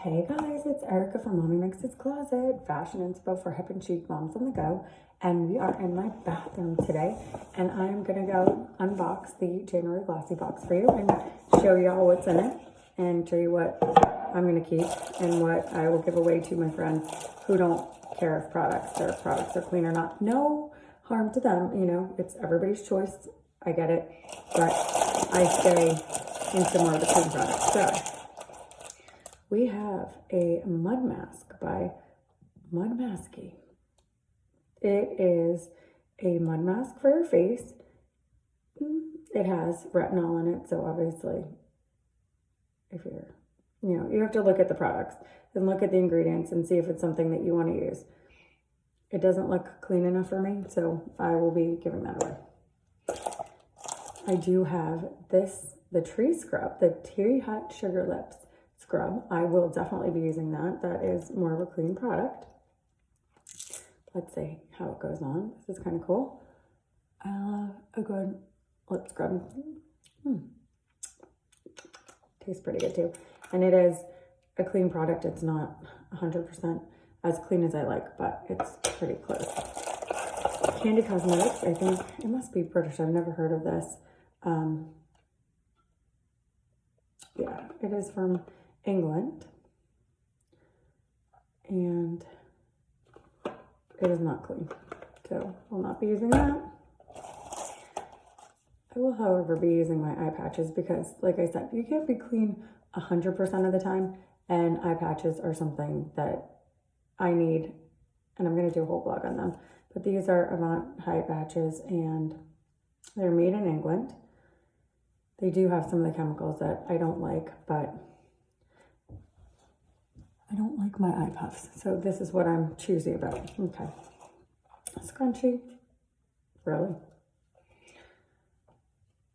Hey guys, it's Erica from Mommy Mix's Closet, fashion inspo for hip and chic moms on the go. And we are in my bathroom today, and I'm gonna go unbox the January Glossy box for you and show y'all what's in it and show you what I'm gonna keep and what I will give away to my friends who don't care if their products are clean or not. No harm to them, you know, it's everybody's choice. I get it, but I stay into more of the clean products. So we have a mud mask by Mud Masky. It is a mud mask for your face. It has retinol in it, so obviously, if you have to look at the products and look at the ingredients and see if it's something that you want to use. It doesn't look clean enough for me, so I will be giving that away. I do have the tree scrub, the Tea Hut Sugar Lips scrub. I will definitely be using that. That is more of a clean product. Let's see how it goes on. This is kind of cool. I love a good lip scrub. Tastes pretty good too. And it is a clean product. It's not 100% as clean as I like, but it's pretty close. Candy Cosmetics, I think it must be British. I've never heard of this. Yeah, it is from England, and it is not clean, so we'll not be using that. I will, however, be using my eye patches because, like I said, you can't be clean 100% of the time, and eye patches are something that I need, and I'm going to do a whole blog on them. But these are Avant eye patches, and they're made in England. They do have some of the chemicals that I don't like, but I don't like my eye puffs. So this is what I'm choosy about. Okay. Scrunchie. Really?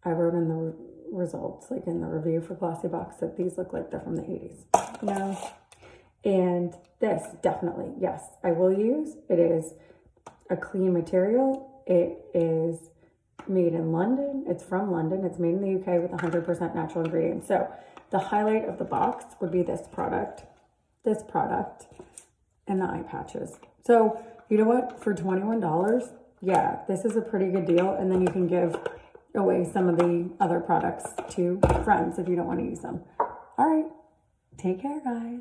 I wrote in the results, like in the review for Glossy Box, that these look like they're from the 80s. No. And this, definitely, yes, I will use. It is a clean material. It is made in London. It's from London. It's made in the UK with 100% natural ingredients. So the highlight of the box would be this product, and the eye patches. So you know what? For $21, yeah, this is a pretty good deal. And then you can give away some of the other products to friends if you don't want to use them. All right. Take care, guys.